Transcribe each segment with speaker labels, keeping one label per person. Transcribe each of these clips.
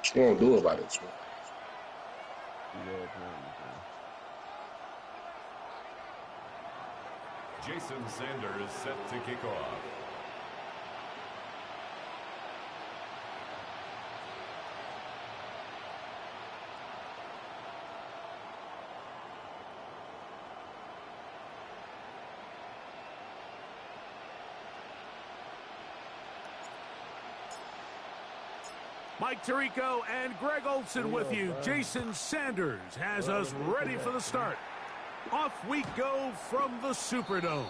Speaker 1: What you gonna do about it, man?
Speaker 2: Jason Sanders set to kick off.
Speaker 3: Mike Tirico and Greg Olson with you. Jason Sanders has us ready for the start. Off we go from the Superdome.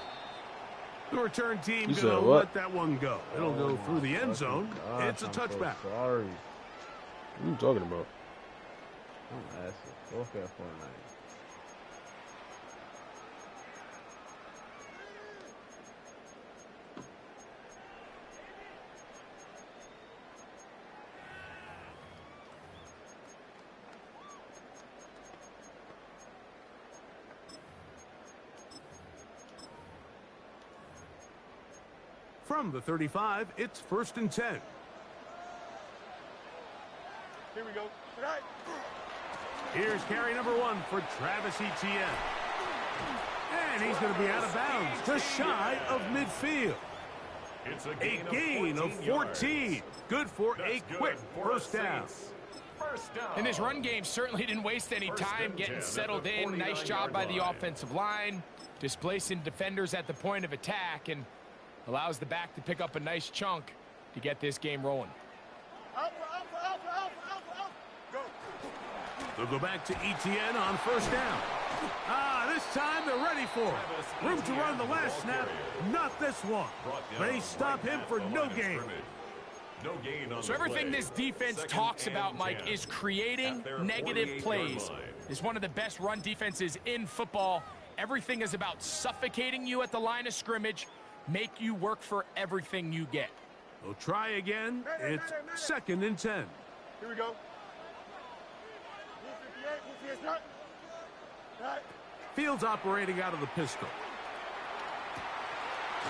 Speaker 3: The return team going to let that one go. It'll go through the end zone. It's a touchback.
Speaker 4: So sorry. What are you talking about? I'm asking. Go for Fortnite.
Speaker 3: From the 35, it's 1st and 10.
Speaker 5: Here we go.
Speaker 3: Here's carry number 1 for Travis Etienne. And he's going to be out of bounds, just shy of midfield.
Speaker 2: It's
Speaker 3: a gain of 14. Good for a quick first down.
Speaker 6: And this run game certainly didn't waste any time getting settled in. Nice job by the offensive line, displacing defenders at the point of attack, and allows the back to pick up a nice chunk to get this game rolling.
Speaker 3: They'll go back to Etienne on 1st down. This time they're ready for it. Room to run the last snap, not this one. They stop him for no gain.
Speaker 6: So everything this defense talks about, Mike, is creating negative plays. It's one of the best run defenses in football. Everything is about suffocating you at the line of scrimmage, make you work for everything you get.
Speaker 3: We'll try again. It's 2nd and 10.
Speaker 5: Here we go.
Speaker 3: Fields operating out of the pistol.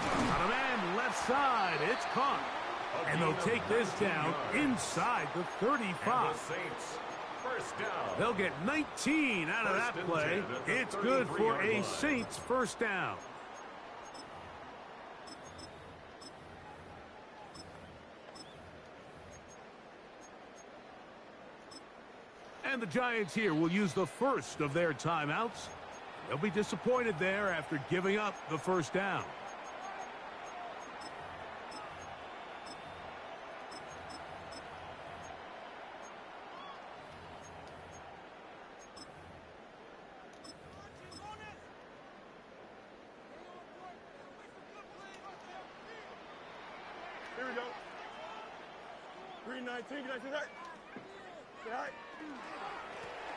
Speaker 3: On a man left side. It's caught. And they'll take this down inside the 35. They'll get 19 out of that play. It's good for a Saints 1st down. And the Giants here will use the first of their timeouts. They'll be disappointed there after giving up the 1st down.
Speaker 5: Here we go. 319.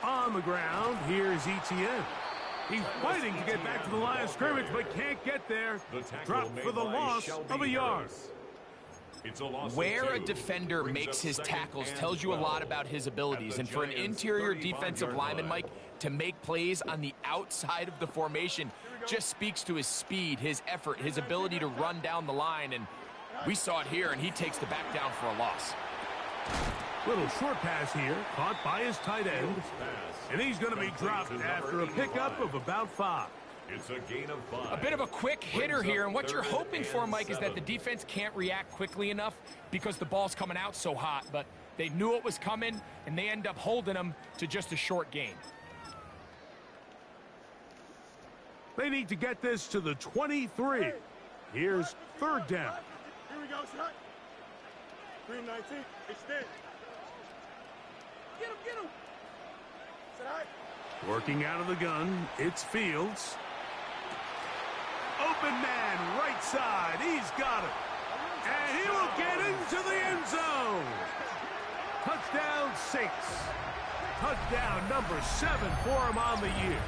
Speaker 3: On the ground, here's Etienne. He's fighting to get back to the line of scrimmage, but can't get there. Drop for the loss of a yard.
Speaker 6: Where a defender makes his tackles tells you a lot about his abilities. And for an interior defensive lineman, Mike, to make plays on the outside of the formation just speaks to his speed, his effort, his ability to run down the line. And we saw it here, and he takes the back down for a loss.
Speaker 3: Little short pass here, caught by his tight end. And he's going to be dropped after a pickup of about 5.
Speaker 2: It's a gain of 5.
Speaker 6: A bit of a quick hitter here, and what you're hoping for, Mike, is that the defense can't react quickly enough because the ball's coming out so hot. But they knew it was coming, and they end up holding them to just a short gain.
Speaker 3: They need to get this to the 23. Here's 3rd down.
Speaker 5: Here we go, shot. 319. Extend. Get him.
Speaker 3: Working out of the gun, it's Fields. Open man, right side. He's got it. And he will get into the end zone. Touchdown Saints. Touchdown number 7 for him on the year.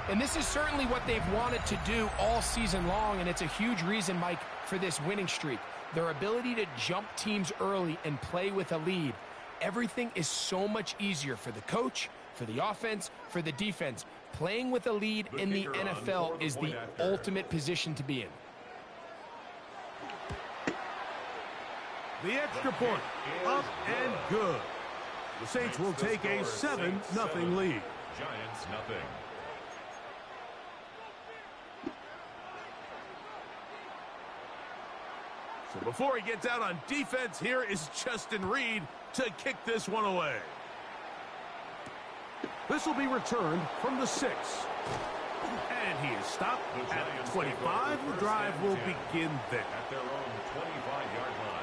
Speaker 6: And this is certainly what they've wanted to do all season long, and it's a huge reason, Mike, for this winning streak. Their ability to jump teams early and play with a lead. Everything is so much easier for the coach, for the offense, for the defense. Playing with a lead in the NFL is the ultimate position to be in.
Speaker 3: The extra point, up and good. The Saints will take a 7-0 lead.
Speaker 2: Giants nothing.
Speaker 3: So before he gets out on defense, here is Justin Reed to kick this one away. This will be returned from the 6. And he is stopped at 25. The drive will begin there.
Speaker 2: At their own 25-yard line.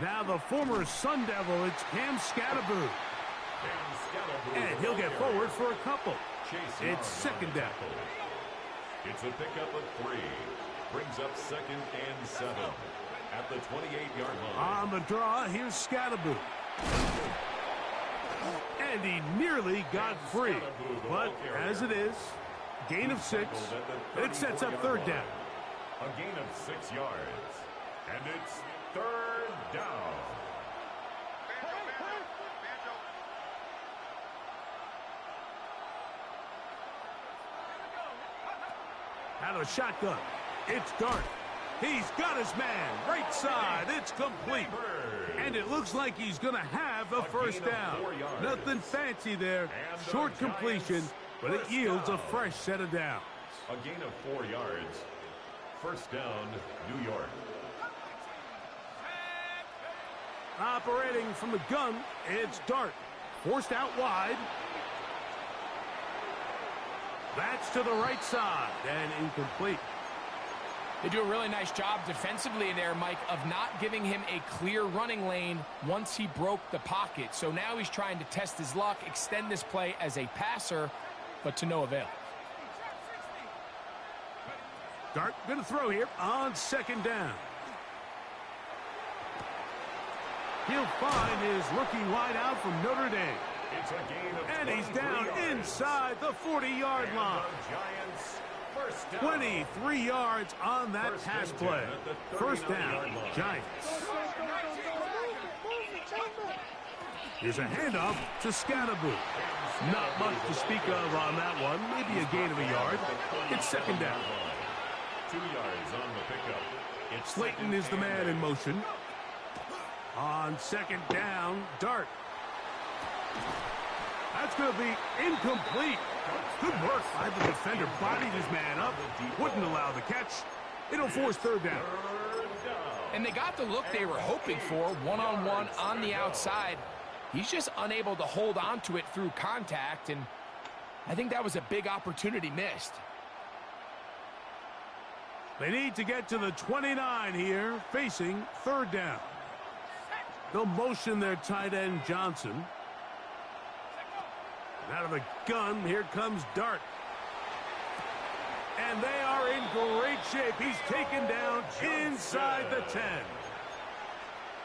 Speaker 3: Now the former Sun Devil, it's Cam Scatterboo. And he'll get forward for a couple. It's second down.
Speaker 2: It's a pickup of 3. Brings up 2nd and 7 at the 28-yard line.
Speaker 3: On the draw, here's Scatterboo. And he nearly got free. But as it is, gain of 6. It sets up third down.
Speaker 2: A gain of 6 yards. And it's third down.
Speaker 3: Out of the shotgun. It's Dart. He's got his man. Right side. It's complete. And it looks like he's going to have a first down. Nothing fancy there. Short completion, but it yields a fresh set of downs.
Speaker 2: A gain of 4 yards. First down, New York.
Speaker 3: Operating from the gun, it's Dart. Forced out wide. That's to the right side and incomplete.
Speaker 6: They do a really nice job defensively there, Mike, of not giving him a clear running lane once he broke the pocket. So now he's trying to test his luck, extend this play as a passer, but to no avail.
Speaker 3: Dart going to throw here on second down. He'll find his rookie wideout from Notre Dame.
Speaker 2: It's a gain of
Speaker 3: and he's down inside the 40-yard line. 23 yards on that pass play. First down, Giants. Here's a handoff to Scatterboo. Not much to speak of on that one. Maybe a gain of a yard. It's second down.
Speaker 2: 2 yards on the pickup.
Speaker 3: Slayton is the man in motion. On second down, Dart. That's going to be incomplete. Good work by the defender. Bodied his man up. Wouldn't allow the catch. It'll force third down.
Speaker 6: And they got the look they were hoping for, one-on-one on the outside. He's just unable to hold on to it through contact, and I think that was a big opportunity missed.
Speaker 3: They need to get to the 29 here, facing third down. They'll motion their tight end, Johnson. And out of the gun, here comes Dart. And they are in great shape. He's taken down inside the 10.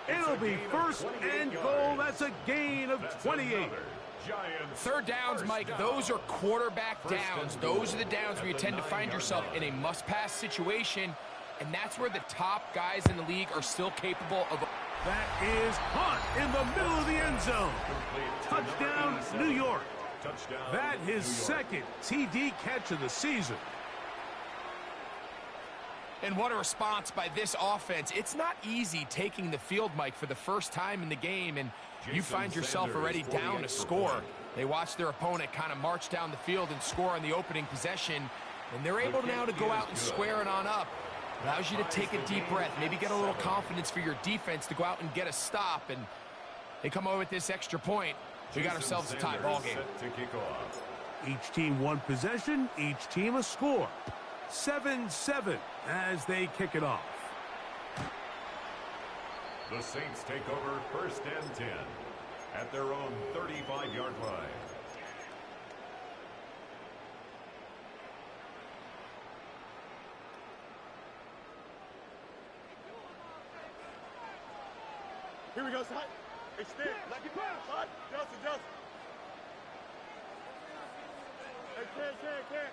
Speaker 3: It'll be first and goal. That's a gain of 28.
Speaker 6: Third downs, Mike, those are quarterback downs. Those are the downs where you tend to find yourself in a must-pass situation, and that's where the top guys in the league are still capable of.
Speaker 3: That is Hunt in the middle of the end zone. Touchdown, New York. That his second TD catch of the season.
Speaker 6: And what a response by this offense. It's not easy taking the field, Mike, for the first time in the game, and you find yourself already down a score. They watch their opponent kind of march down the field and score on the opening possession, and they're able now to go out and square it on up. Allows you to take a deep breath, maybe get a little confidence for your defense to go out and get a stop, and they come away with this extra point. We got ourselves a tie ball game.
Speaker 3: Each team one possession, each team a score. 7-7 as they kick it off.
Speaker 2: The Saints take over first and 10 at their own 35-yard line.
Speaker 5: Here we go, side. Extend. Like it pass. Side. Justin. Hey, Ken.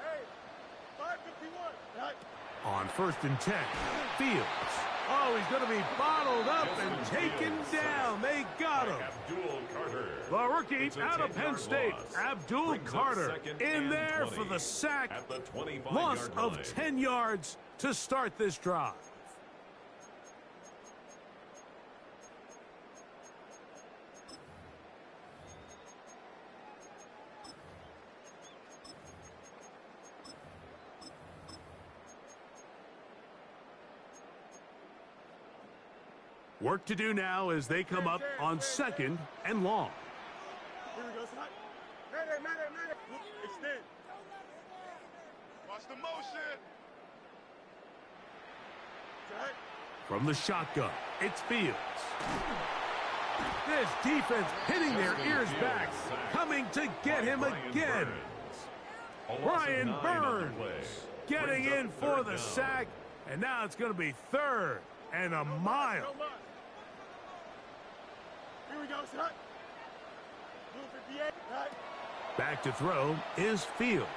Speaker 5: Hey. 5:51.
Speaker 3: On 1st and 10, Fields. Oh, he's going to be bottled up and taken down. They got him.
Speaker 2: Abdul Carter.
Speaker 3: The rookie
Speaker 2: It's a
Speaker 3: out of
Speaker 2: 10-yard
Speaker 3: Penn State,
Speaker 2: loss.
Speaker 3: Abdul
Speaker 2: Brings up
Speaker 3: Carter,
Speaker 2: second
Speaker 3: in
Speaker 2: and
Speaker 3: there
Speaker 2: 20
Speaker 3: for the sack.
Speaker 2: at the 25-yard
Speaker 3: Loss of
Speaker 2: line.
Speaker 3: 10 yards to start this drive. Work to do now as they come up on 2nd and long.
Speaker 5: Here we go, son. Man. Extend. Watch the motion. Jack.
Speaker 3: From the shotgun, it's Fields. This defense hitting their ears back, coming to get him again. Brian Burns getting in for the sack, and now it's going to be 3rd and a mile.
Speaker 5: Here we go, son. Blue 58. Right.
Speaker 3: Back to throw is Fields.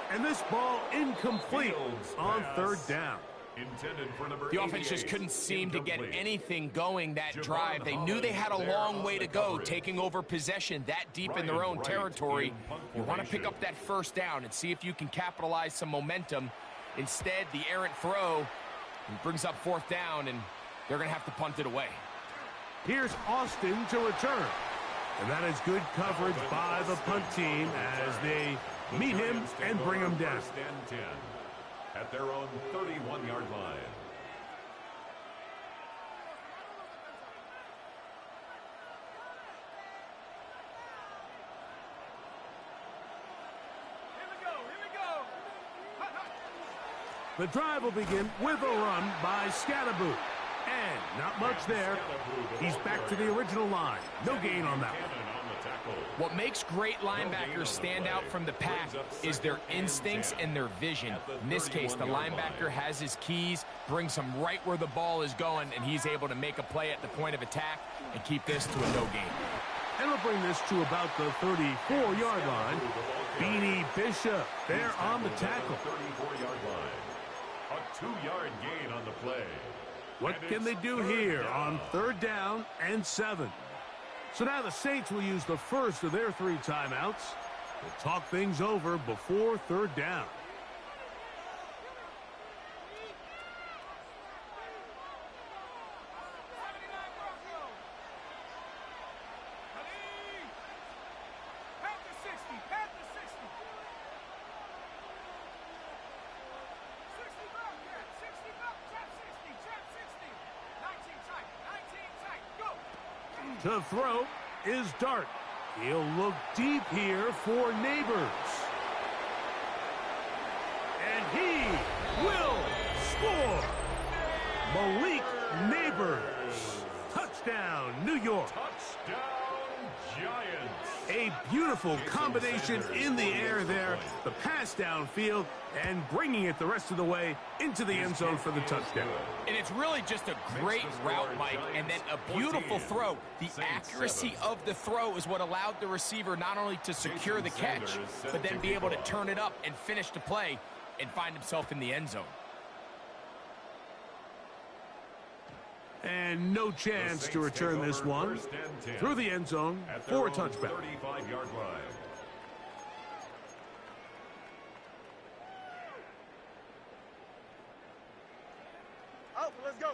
Speaker 3: And this ball incomplete on 3rd down.
Speaker 2: Intended for number
Speaker 6: The offense just
Speaker 2: 88.
Speaker 6: couldn't seem to get
Speaker 2: Incomplete.
Speaker 6: anything going that
Speaker 2: Javon
Speaker 6: drive. They knew they had a
Speaker 2: Holland
Speaker 6: long
Speaker 2: there
Speaker 6: way
Speaker 2: on
Speaker 6: to
Speaker 2: the
Speaker 6: go,
Speaker 2: coverage.
Speaker 6: taking over possession that deep in their
Speaker 2: Ryan
Speaker 6: own
Speaker 2: Wright
Speaker 6: territory.
Speaker 2: in punt
Speaker 6: You want to pick
Speaker 2: formation.
Speaker 6: up that 1st down and see if you can capitalize some momentum. Instead, the errant throw brings up 4th down, and they're going to have to punt it away.
Speaker 3: Here's Austin to return. And that is good coverage by the punt team as they meet him and bring him down.
Speaker 2: 1st and 10 at their own 31-yard line.
Speaker 3: The drive will begin with a run by Scatterboot. And not much there. He's back to the original line. No gain on that one.
Speaker 2: Cannon on the tackle.
Speaker 6: What makes great linebackers stand out from the pack is their instincts and their vision. In this case, the linebacker has his keys, brings him right where the ball is going, and he's able to make a play at the point of attack and keep this to a no gain.
Speaker 3: And we'll bring this to about the 34-yard line. Beanie Bishop there on the tackle.
Speaker 2: 34-yard line. A 2-yard gain on the play.
Speaker 3: What
Speaker 2: And
Speaker 3: can they
Speaker 2: it's
Speaker 3: do
Speaker 2: 3rd
Speaker 3: here
Speaker 2: down.
Speaker 3: on 3rd down and 7? So now the Saints will use the first of their 3 timeouts to talk things over before 3rd down. To throw is Dart. He'll look deep here for Neighbors. And he will score. Malik Neighbors. Touchdown, New York.
Speaker 2: Touchdown, Giants.
Speaker 3: A beautiful combination in the air there. The pass downfield and bringing it the rest of the way into the end zone for the touchdown.
Speaker 6: And it's really just a great route, Mike, and then a beautiful throw. The accuracy of the throw is what allowed the receiver not only to secure the catch, but then be able to turn it up and finish the play and find himself in the end zone.
Speaker 3: And no chance to return this one through the end zone for a touchback.
Speaker 2: 35-yard line.
Speaker 5: Alpha, let's go.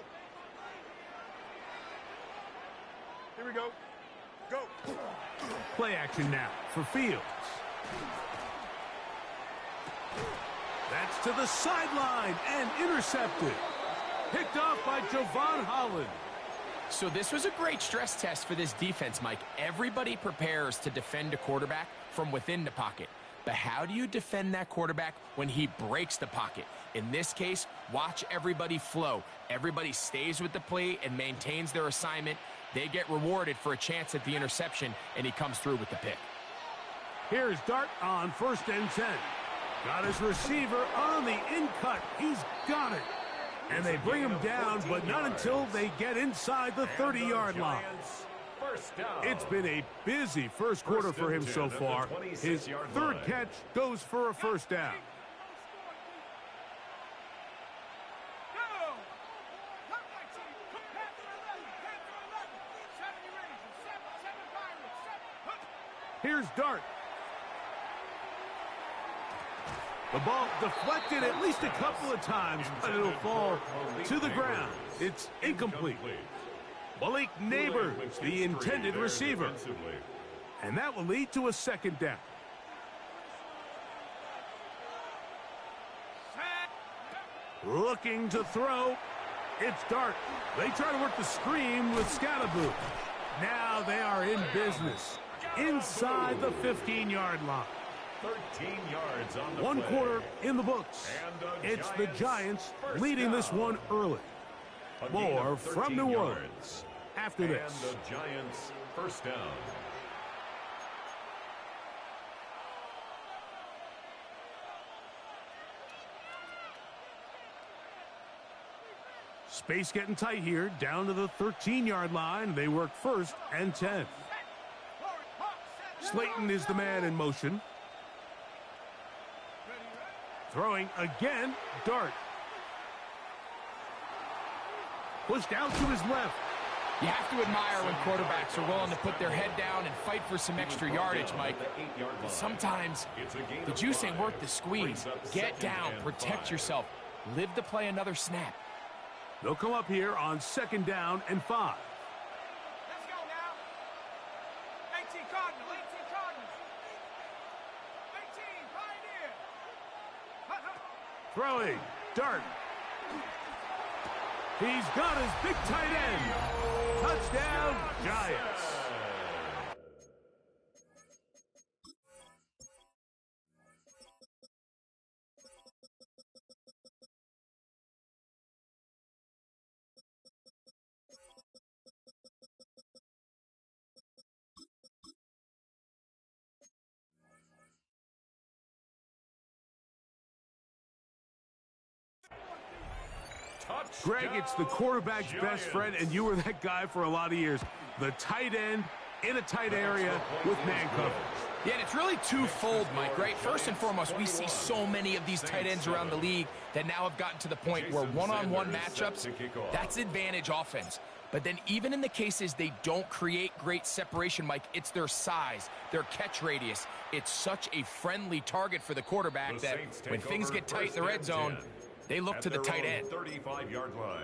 Speaker 5: Here we go. Go.
Speaker 3: Play action now for Fields. That's to the sideline and intercepted. Picked off by Javon Holland.
Speaker 6: So this was a great stress test for this defense, Mike. Everybody prepares to defend a quarterback from within the pocket. But how do you defend that quarterback when he breaks the pocket? In this case, watch everybody flow. Everybody stays with the play and maintains their assignment. They get rewarded for a chance at the interception, and he comes through with the pick.
Speaker 3: Here's Dart on 1st and 10. Got his receiver on the in-cut. He's got it. And they bring him down, but not until they get inside the 30-yard line.
Speaker 2: First down.
Speaker 3: It's been a busy first quarter for him so far. His 3rd catch goes for a 1st down. Here's Dart. The ball deflected at least a couple of times, but it'll fall to the ground. It's incomplete. Malik Neighbors, the intended receiver. And that will lead to a second down. Looking to throw. It's Dart. They try to work the screen with Scalaboo. Now they are in business inside the 15-yard line.
Speaker 2: 13 yards on the
Speaker 3: One
Speaker 2: play.
Speaker 3: quarter in the books. It's the Giants leading this one early. More from New Orleans after this.
Speaker 2: And the Giants first down.
Speaker 3: Space getting tight here, down to the 13-yard line. They work first and 10. Slayton is the man in motion. Throwing again, Dart. Pushed out to his left.
Speaker 6: You have to admire when quarterbacks are willing to put their head down and fight for some extra yardage, Mike. But sometimes the juice ain't worth the squeeze. Get down, protect yourself, live to play another snap.
Speaker 3: They'll come up here on second down and 5.
Speaker 1: Let's go now. 18 Cardinals, 18 Cardinals. 18 Pioneer.
Speaker 3: Throwing, Dart. He's got his big tight end. Touchdown, Giants. Greg, it's the quarterback's best friend, and you were that guy for a lot of years. The tight end in a tight area with man coverage.
Speaker 6: Yeah, and it's really twofold, Mike, right? First and foremost, we see so many of these tight ends around the league that now have gotten to the point where one-on-one matchups, that's advantage offense. But then even in the cases they don't create great separation, Mike, it's their size, their catch radius. It's such a friendly target for the quarterback that when things get tight in the red zone, they look to the tight end.
Speaker 2: 35-yard line.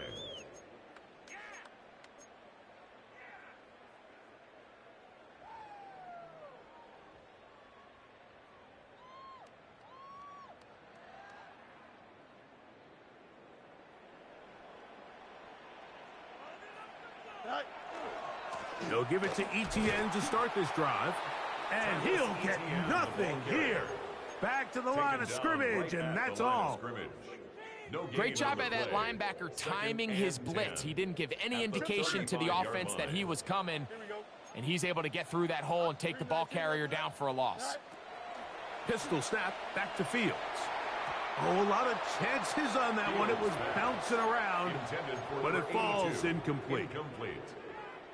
Speaker 3: They'll give it to ETN to start this drive. And he'll get nothing here. Back to the line of scrimmage, and that's all.
Speaker 6: Great job by that linebacker timing his blitz. He didn't give any indication to the offense that he was coming, and he's able to get through that hole and take the ball carrier down for a loss.
Speaker 3: Pistol snap back to Fields. Oh, a lot of chances on that one. It was bouncing around, but it falls incomplete.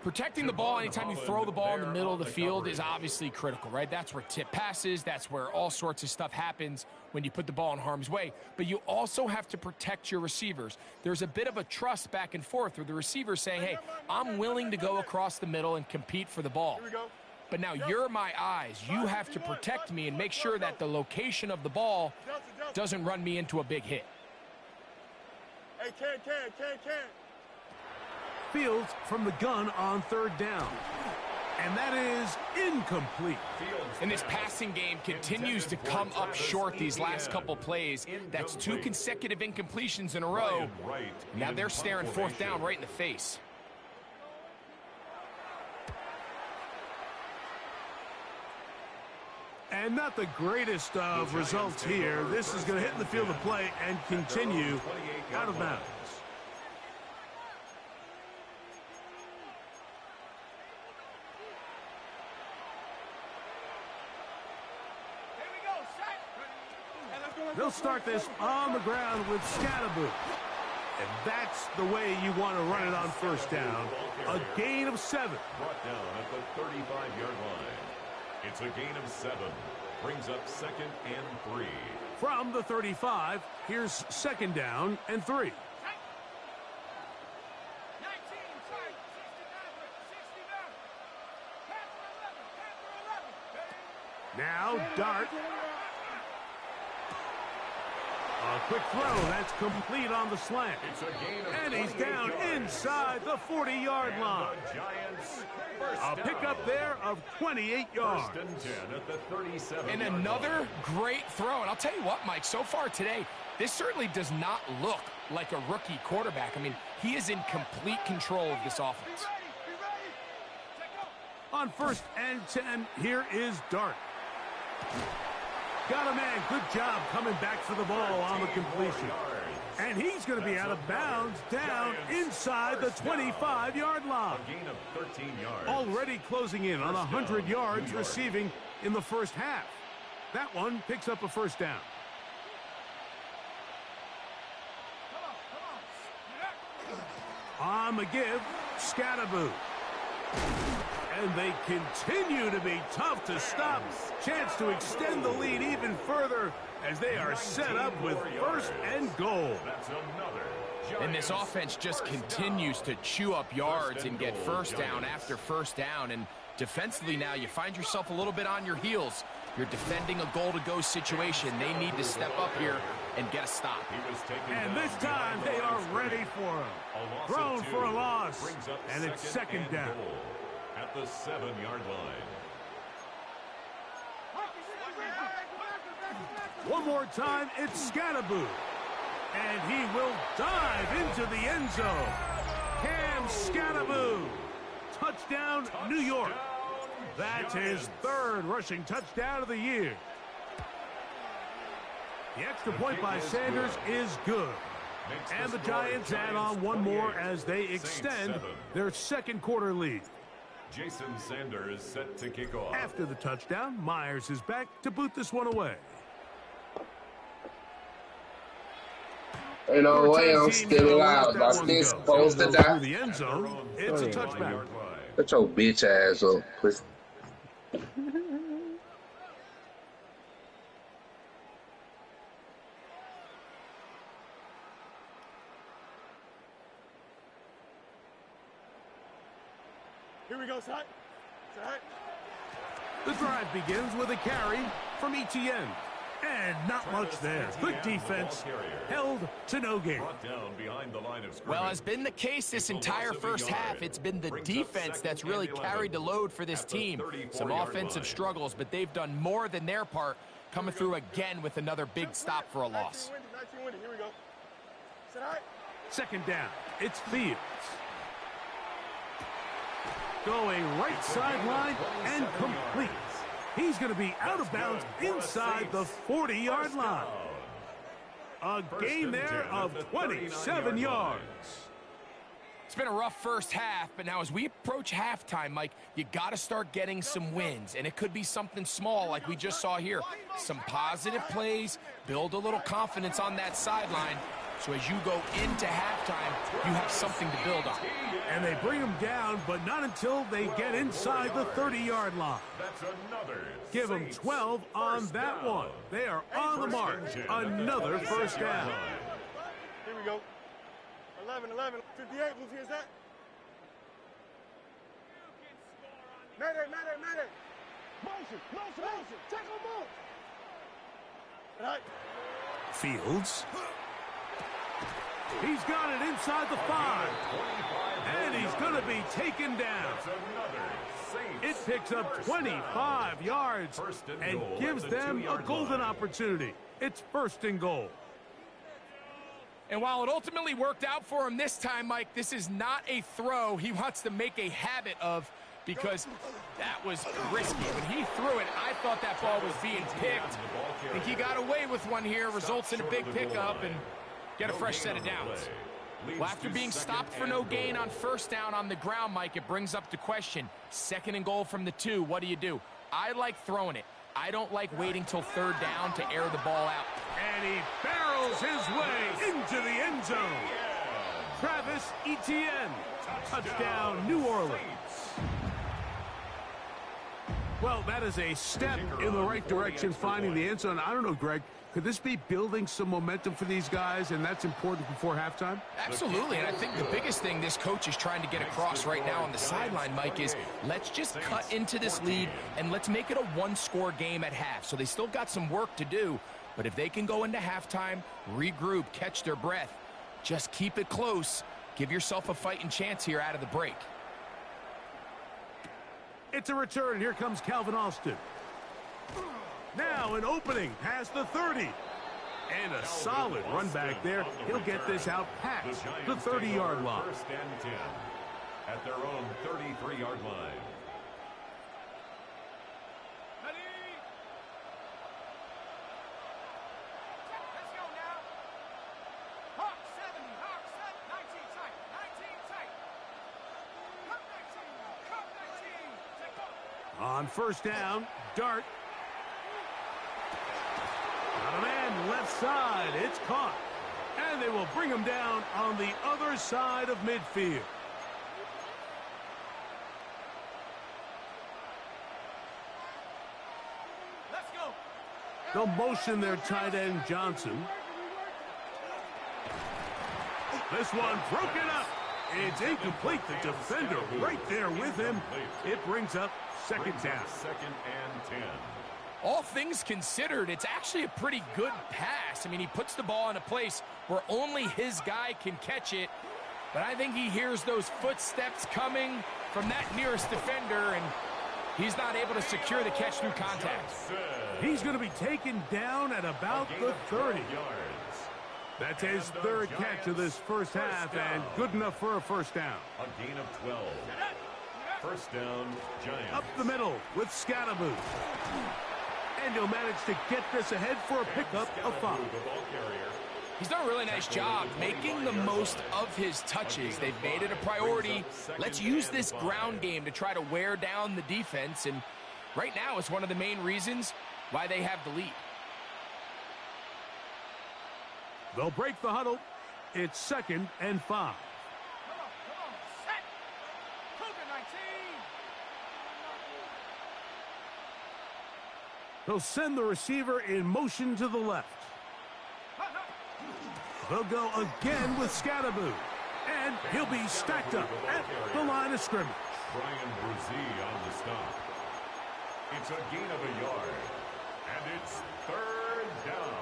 Speaker 6: Protecting the ball anytime you throw the ball in the middle of the field is obviously critical, right? That's where tip passes, that's where all sorts of stuff happens when you put the ball in harm's way. But you also have to protect your receivers. There's a bit of a trust back and forth with the receiver saying, hey, I'm willing to go across the middle and compete for the ball. But now you're my eyes. You have to protect me and make sure that the location of the ball doesn't run me into a big hit.
Speaker 5: Hey, can.
Speaker 3: Fields from the gun on third down. And that is incomplete.
Speaker 6: And this passing game continues to come up short these last couple plays. That's 2 consecutive incompletions in a row. Now they're staring fourth down right in the face.
Speaker 3: And not the greatest of results here. This is going to hit in the field of play and continue out of bounds. They'll start this on the ground with Scalaboo. And that's the way you want to run it on first down. A gain of 7.
Speaker 2: Brought down at the 35-yard line. It's a gain of 7. Brings up second and 3.
Speaker 3: From the 35, here's second down and 3. Now, Dart. A quick throw. That's complete on the slant. And he's down inside the 40-yard line. A pickup there of 28 yards.
Speaker 2: First and 10 at the 37.
Speaker 6: And another great throw. And I'll tell you what, Mike, so far today, this certainly does not look like a rookie quarterback. I mean, he is in complete control of this offense.
Speaker 3: On first and 10, here is Dart. Got a man. Good job coming back for the ball on the completion. And he's going to be out of bounds down inside the 25-yard line.
Speaker 2: A gain of 13 yards.
Speaker 3: Already closing in on 100 yards receiving in the first half. That one picks up a first down. On the give, Scatterboo. And they continue to be tough to stop. Chance to extend the lead even further as they are set up with first and goal.
Speaker 6: And this offense just continues to chew up yards and get first down after first down. And defensively now, you find yourself a little bit on your heels. You're defending a goal-to-go situation. They need to step up here and get a stop.
Speaker 3: And this time they are ready for him. Thrown for a loss. And it's second down.
Speaker 2: At the 7-yard line.
Speaker 3: One more time, it's Scatterboo. And he will dive into the end zone. Cam Scatterboo. Touchdown, New York. That's his third rushing touchdown of the year. The extra point by Sanders is good. And the Giants add on one more as they extend their second quarter lead.
Speaker 2: Jason Sanders set to kick off.
Speaker 3: After the touchdown, Myers is back to boot this one away.
Speaker 7: Ain't no way I'm still alive. I'm still supposed to die.
Speaker 3: The end zone, it's a touchback.
Speaker 7: Put your bitch ass up, please.
Speaker 5: Here we go, Side.
Speaker 3: The drive begins with a carry from Etienne. And not much there. Good defense. Held to no gain.
Speaker 6: Well, has been the case this entire first half. It's been the defense that's really carried the load for this team. Some offensive struggles, but they've done more than their part, coming through again with another big stop for a loss.
Speaker 5: Here we go.
Speaker 3: Second down. It's Fields. Going right sideline and complete. He's going to be out of bounds inside the 40-yard line. A gain there of 27 yards.
Speaker 6: It's been a rough first half, but now as we approach halftime, Mike, you got to start getting some wins, and it could be something small like we just saw here. Some positive plays, build a little confidence on that sideline, so as you go into halftime, you have something to build on.
Speaker 3: And they bring him down, but not until they get inside the 30-yard line. Give them 12 on that one. They are on the mark. Another first down.
Speaker 5: Here we go. 11, 58. Who's here's that? Mayday. Motion. Take a move. Right.
Speaker 3: Fields. He's got it inside the 5. And he's going to be taken down. It picks up 25 yards and gives them a golden opportunity. It's first and goal.
Speaker 6: And while it ultimately worked out for him this time, Mike, this is not a throw he wants to make a habit of, because that was risky. When he threw it, I thought that ball was being picked. I think he got away with one here, results in a big pickup and get a fresh set of downs. Well, after being stopped for no gain on first down on the ground, Mike, it brings up the question, second and goal from the 2, what do? I like throwing it. I don't like waiting till third down to air the ball out.
Speaker 3: And he barrels his way into the end zone. Travis Etienne, touchdown, New Orleans. Well, that is a step in the right direction, finding the end zone. I don't know, Greg. Could this be building some momentum for these guys, and that's important before halftime?
Speaker 6: Absolutely, and I think the biggest thing this coach is trying to get across right now on the sideline, Mike, is let's just cut into this lead, and let's make it a one-score game at half. So they still got some work to do, but if they can go into halftime, regroup, catch their breath, just keep it close, give yourself a fighting chance here out of the break.
Speaker 3: It's a return. Here comes Calvin Austin. Now an opening past the 30. And a solid run back there. He'll get this out past the 30-yard line.
Speaker 2: First and 10 at their own 33-yard line.
Speaker 1: Let's go now. Hawk 70, Hawk 19 tight, 19 tight. Cup 19, Cup 19. Take off.
Speaker 3: On first down, Dart. Got a man left side. It's caught. And they will bring him down on the other side of midfield.
Speaker 1: Let's go.
Speaker 3: They'll motion their tight end, Johnson. This one broken up. It's incomplete. The defender right there with him. It brings up second down.
Speaker 2: Second and 10.
Speaker 6: All things considered, it's actually a pretty good pass. I mean, he puts the ball in a place where only his guy can catch it. But I think he hears those footsteps coming from that nearest defender, and he's not able to secure the catch through contact.
Speaker 3: He's going to be taken down at about the 30. That's his third catch of this first half, and good enough for a first down.
Speaker 2: A gain of 12. First down, Giants.
Speaker 3: Up the middle with Scatterboot. And he'll manage to get this ahead for a pickup of 5.
Speaker 6: He's done a really nice job making the most of his touches. They've made it a priority. Let's use this ground game to try to wear down the defense, and right now it's one of the main reasons why they have the lead.
Speaker 3: They'll break the huddle. It's second and 5.
Speaker 1: Come on, set. Cougar 19.
Speaker 3: They'll send the receiver in motion to the left. They'll go again with Scatterboot. And he'll be stacked up at the line of scrimmage.
Speaker 2: Brian Brzee on the stop. It's a gain of a yard. And it's third down.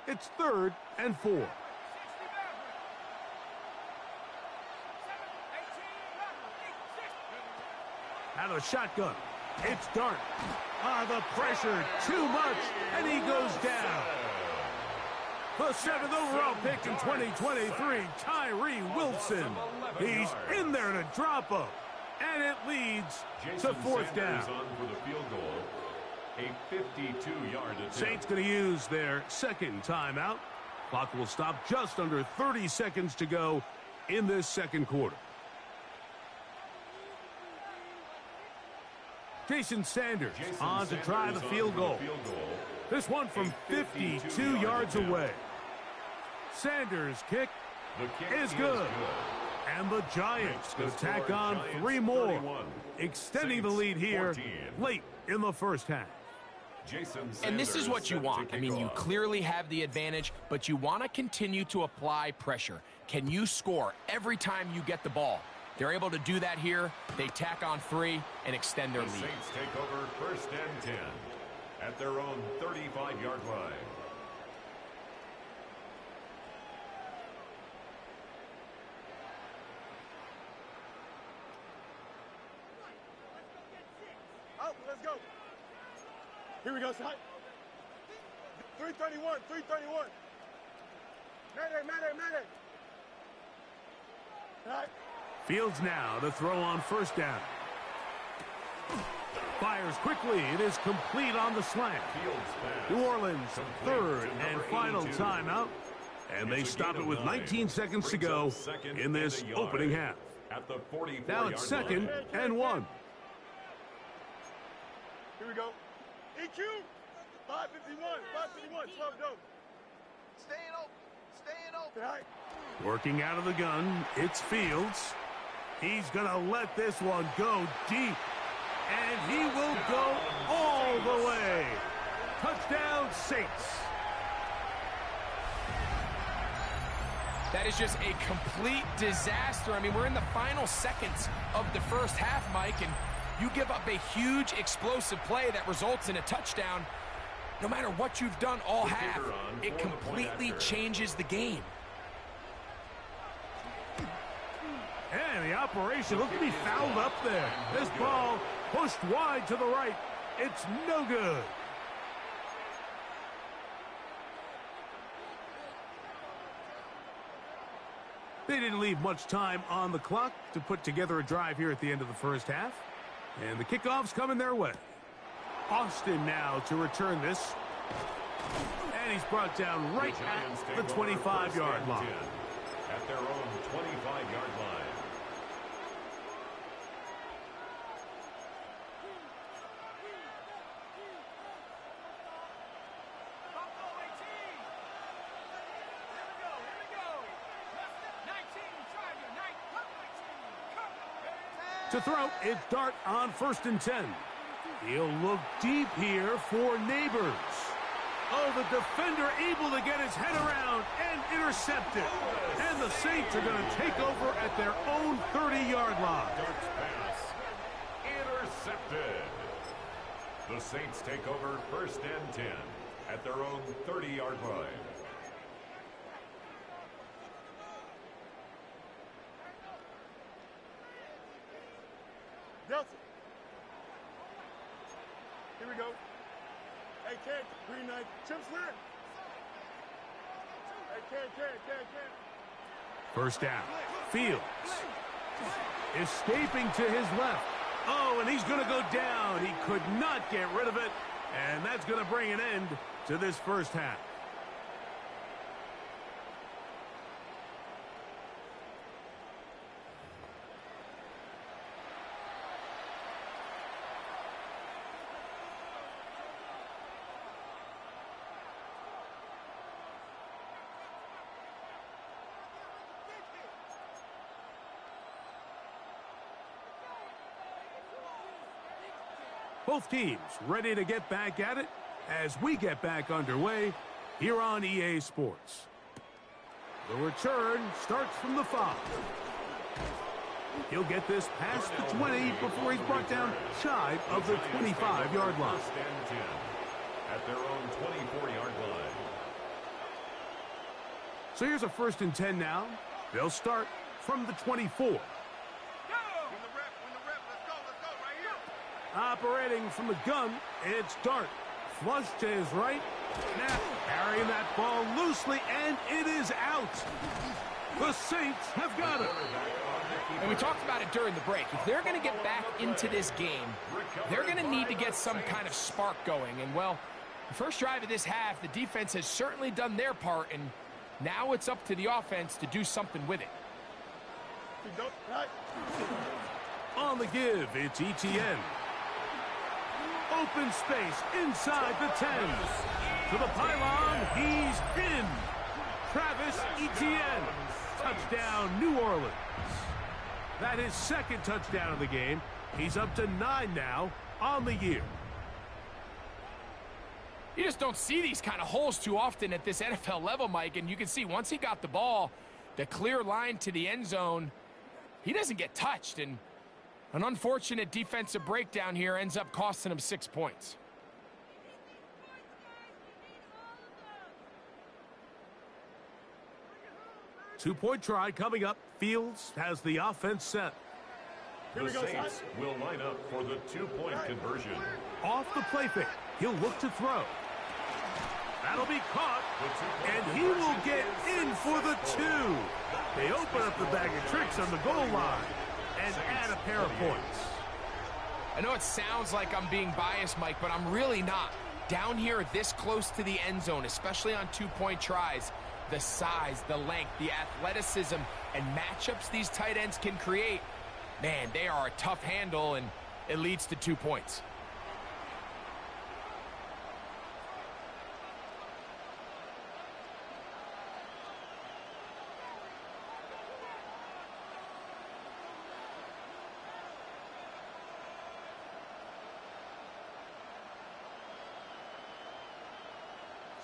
Speaker 3: It's third and 4. Out of the shotgun, it's Dart. The pressure, too much, and he goes down. The 7th overall pick in 2023, Tyree Wilson. He's in there to drop him, and it leads to fourth down.
Speaker 2: On for the field goal, a 52-yard attempt.
Speaker 3: Saints going to use their second timeout. Clock will stop just under 30 seconds to go in this second quarter. Jason Sanders on to try the field goal. This one from 52 yards away. Sanders' kick is good. And the Giants will tack on 3 more, extending the lead here late in the first half.
Speaker 6: And this is what you want. I mean, you clearly have the advantage, but you want to continue to apply pressure. Can you score every time you get the ball? They're able to do that here. They tack on 3 and extend their lead.
Speaker 2: The Saints take over first and 10 at their own 35-yard line.
Speaker 5: Out, let's go. Here we go, side. 331, 331. Mayday. All right.
Speaker 3: Fields now to throw on first down. Fires quickly. It is complete on the slant. New Orleans, third and final timeout. And they stop it with 19 seconds to go in this opening half. Now it's second and 1.
Speaker 5: Here we go. EQ. 551, 12 down.
Speaker 3: Working out of the gun, it's Fields. He's going to let this one go deep. And he will go all the way. Touchdown, Saints.
Speaker 6: That is just a complete disaster. I mean, we're in the final seconds of the first half, Mike, and you give up a huge explosive play that results in a touchdown. No matter what you've done all half, it completely changes the game.
Speaker 3: And the operation looked to be fouled up there. This ball pushed wide to the right. It's no good. They didn't leave much time on the clock to put together a drive here at the end of the first half. And the kickoff's coming their way. Austin now to return this. And he's brought down right at the 25-yard line.
Speaker 2: At their own 25-yard line.
Speaker 3: To throw, it's Dart on 1st and 10. He'll look deep here for Neighbors. Oh, the defender able to get his head around and intercept it. And the Saints are going to take over at their own 30-yard line.
Speaker 2: Dart's pass intercepted. The Saints take over 1st and 10 at their own 30-yard line.
Speaker 5: Delta. Here we go. Hey, Ken, green knight, Chip Slick. Hey, Ken.
Speaker 3: First down. Fields. Escaping to his left. Oh, and he's going to go down. He could not get rid of it. And that's going to bring an end to this first half. Both teams ready to get back at it as we get back underway here on EA Sports. The return starts from the 5. He'll get this past the 20 before he's brought down shy of the 25-yard line.
Speaker 2: At their own 24-yard line.
Speaker 3: So here's a 1st and 10 now. They'll start from the 24. Operating from the gun, it's Dart. Flush to his right. Now carrying that ball loosely, and it is out. The Saints have got it.
Speaker 6: And we talked about it during the break. If they're going to get back into this game, they're going to need to get some kind of spark going. And, well, the first drive of this half, the defense has certainly done their part, and now it's up to the offense to do something with it.
Speaker 3: On the give, it's ETN. Open space inside the 10. To the pylon, he's in. Travis Etienne. Touchdown, New Orleans. That is 2nd touchdown of the game. He's up to 9 now on the year.
Speaker 6: You just don't see these kind of holes too often at this NFL level, Mike, and you can see once he got the ball, the clear line to the end zone, he doesn't get touched, and an unfortunate defensive breakdown here ends up costing him 6 points.
Speaker 3: Two-point try coming up. Fields has the offense set.
Speaker 2: The Saints will line up for the 2-point conversion.
Speaker 3: Off the play fake, he'll look to throw. That'll be caught, and he will get in for the 2. They open up the bag of tricks on the goal line and add a pair of points.
Speaker 6: I know it sounds like I'm being biased, Mike, but I'm really not. Down here this close to the end zone, especially on 2-point tries, the size, the length, the athleticism, and matchups these tight ends can create, man, they are a tough handle, and it leads to 2 points.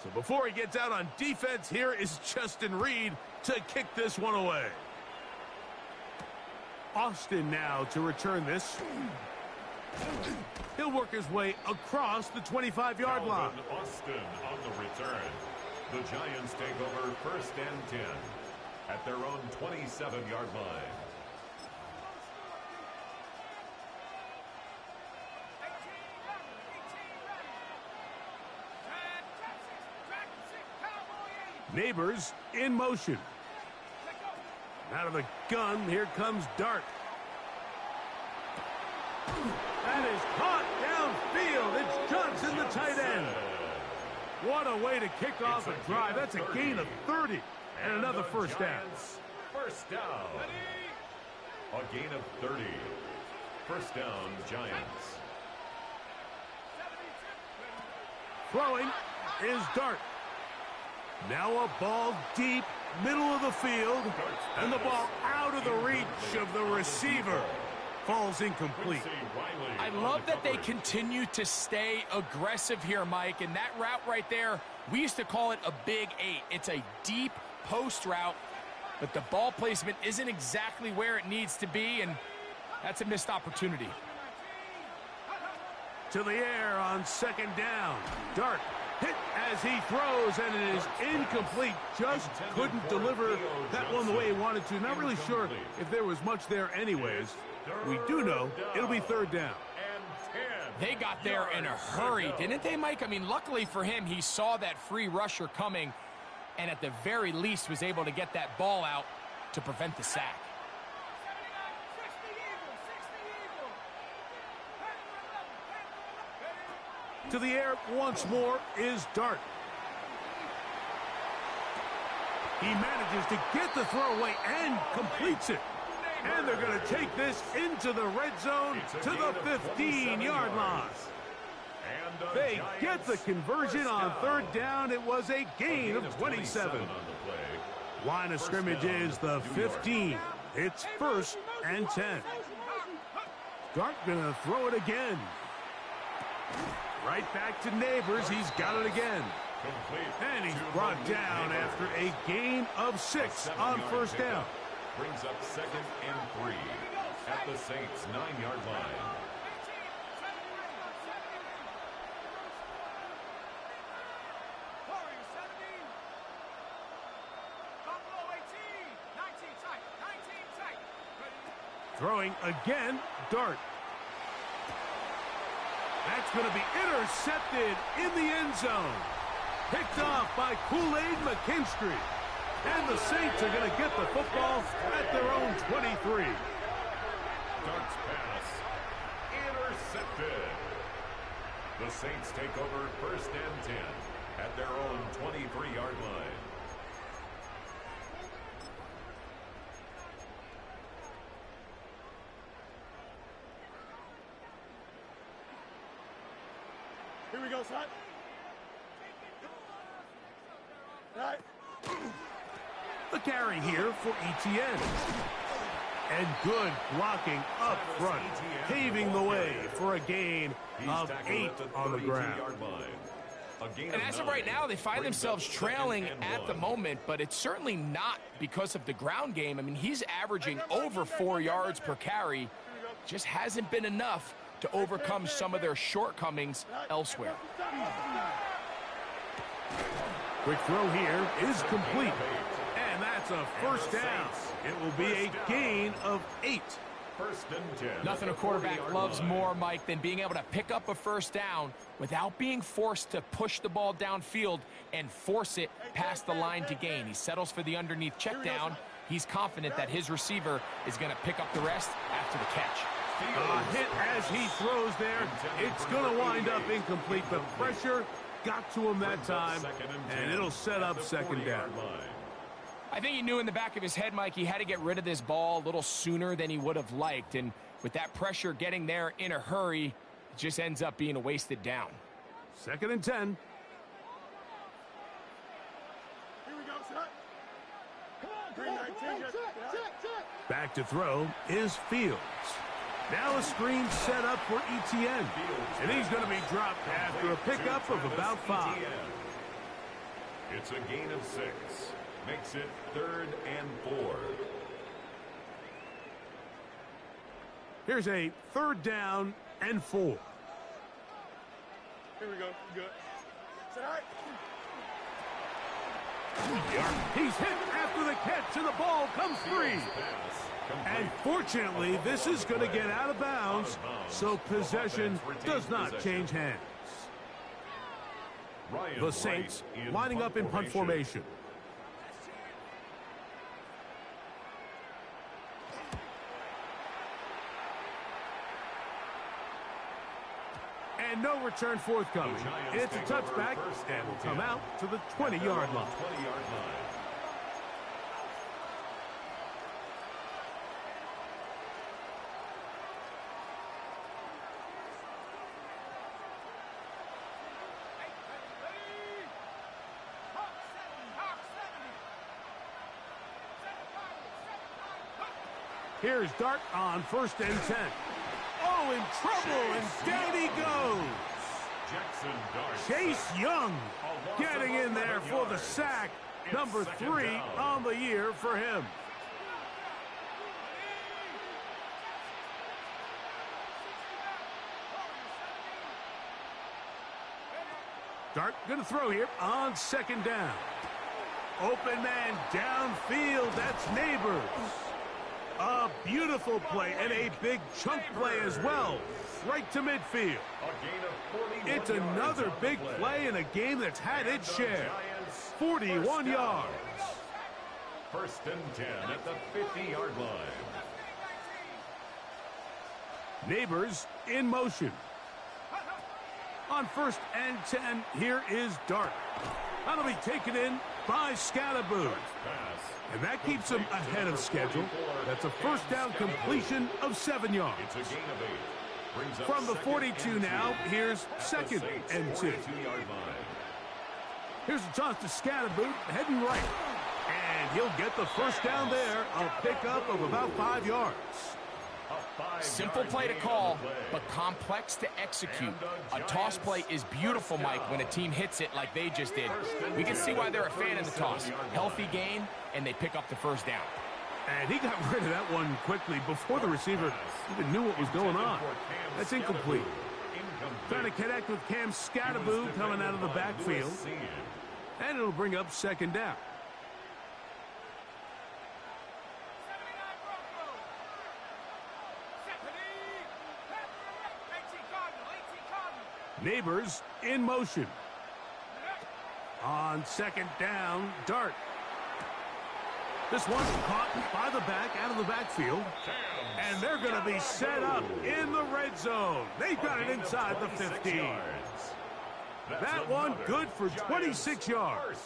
Speaker 3: So before he gets out on defense, here is Justin Reed to kick this one away. Austin now to return this. He'll work his way across the 25-yard line.
Speaker 2: Austin on the return. The Giants take over 1st and 10 at their own 27-yard line.
Speaker 3: Neighbors in motion. Out of the gun, here comes Dart. That is caught downfield. It's Johnson, the tight end. What a way to kick off a drive. That's a gain of 30 and another first down.
Speaker 2: First down. A gain of 30. First down, Giants.
Speaker 3: Throwing is Dart. Now a ball deep, middle of the field, and the ball out of the reach of the receiver. Falls incomplete.
Speaker 6: I love that they continue to stay aggressive here, Mike, and that route right there, we used to call it a big 8. It's a deep post route, but the ball placement isn't exactly where it needs to be, and that's a missed opportunity.
Speaker 3: To the air on 2nd down. Dart hit as he throws, and it is incomplete. Just couldn't deliver that one the way he wanted to. Not really sure if there was much there anyways. We do know it'll be 3rd down.
Speaker 6: They got there in a hurry, didn't they, Mike? I mean, luckily for him, he saw that free rusher coming, and at the very least was able to get that ball out to prevent the sack.
Speaker 3: To the air once more is Dart. He manages to get the throw away and completes it. And they're going to take this into the red zone to the 15-yard line. They get the conversion on 3rd down. It was a gain of 27. Line of scrimmage is the 15. It's 1st and 10. Dart going to throw it again. Right back to Neighbors. He's got it again. And he's brought down after a gain of 6 on 1st down.
Speaker 2: Brings up 2nd and 3 at the Saints' 9-yard line.
Speaker 3: Throwing again, Dart. That's going to be intercepted in the end zone. Picked off by Kool-Aid McKinstry. And the Saints are going to get the football at their own 23.
Speaker 2: Dart's pass intercepted. The Saints take over 1st and 10 at their own 23-yard line.
Speaker 5: Here we go, son. All right.
Speaker 3: The carry here for Etienne. And good blocking up front, paving the way for a gain of 8 on the ground.
Speaker 6: And as of right now, they find themselves trailing at the moment, but it's certainly not because of the ground game. I mean, he's averaging over 4 yards per carry. Just hasn't been enough to overcome some of their shortcomings elsewhere.
Speaker 3: Quick throw here is complete. And that's a 1st down. It will be a gain of 8.
Speaker 2: 1st and 10.
Speaker 6: Nothing a quarterback loves more, Mike, than being able to pick up a 1st down without being forced to push the ball downfield and force it past the line to gain. He settles for the underneath check down. He's confident that his receiver is going to pick up the rest after the catch.
Speaker 3: Hit as he throws there. It's going to wind up incomplete. The pressure got to him that time, and it'll set up 2nd down.
Speaker 6: I think he knew in the back of his head, Mike, he had to get rid of this ball a little sooner than he would have liked. And with that pressure getting there in a hurry, it just ends up being a wasted down.
Speaker 3: 2nd and 10.
Speaker 5: Here we go, son. Come on, 319.
Speaker 3: Back to throw is Fields. Now a screen set up for Etienne. And he's going to be dropped after a pickup of about 5.
Speaker 2: It's a gain of 6. Makes it 3rd and 4.
Speaker 3: Here's a 3rd down and 4.
Speaker 5: Here we go. You good? Sit high.
Speaker 3: He's hit after the catch, and the ball comes free. And fortunately, this is going to get out of bounds, so possession does not change hands. The Saints lining up in punt formation. And no return forthcoming. It's a touchback, and will come out to the 20-yard line. Here's Dart on 1st and 10. Oh, in trouble, and down he goes. Chase Young getting in there for the sack. Number 3 on the year for him. Dart going to throw here on 2nd down. Open man downfield. That's Neighbors. A beautiful play and a big chunk play as well, right to midfield. It's another big play in a game that's had its share. 41 yards.
Speaker 2: 1st and 10 at the 50-yard line.
Speaker 3: Neighbors in motion. On 1st and 10, here is Dart. That'll be taken in by Scatterboo. And that keeps him ahead of schedule. That's a 1st down completion of 7 yards.
Speaker 2: It's a gain of 8.
Speaker 3: From the 42 now, here's 2nd and 2. Here's a toss to Scatterboo, heading right. And he'll get the 1st down there, a pickup of about 5 yards.
Speaker 6: Simple play to call, but complex to execute. A toss play is beautiful, Mike, when a team hits it like they just did. We can see why they're a fan of the toss. Healthy gain, and they pick up the 1st down.
Speaker 3: And he got rid of that one quickly before the receiver even knew what was going on. That's incomplete. Trying to connect with Cam Scatterboo coming out of the backfield. And it'll bring up 2nd down. Neighbors in motion. On 2nd down, Dart. This one's caught by the back, out of the backfield. And they're going to be set up in the red zone. They've got it inside the 15. That one good for 26 yards.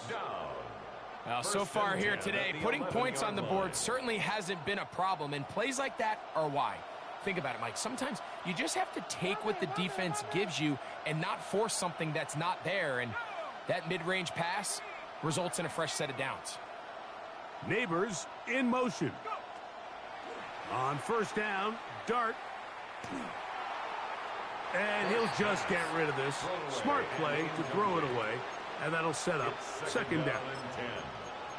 Speaker 6: So far here today, putting points on the board certainly hasn't been a problem, and plays like that are why. Think about it, Mike. Sometimes you just have to take what the defense gives you and not force something that's not there, and that mid-range pass results in a fresh set of downs.
Speaker 3: Neighbors in motion. On 1st down, Dart. And he'll just get rid of this. Smart play to throw it away, and that'll set up 2nd down.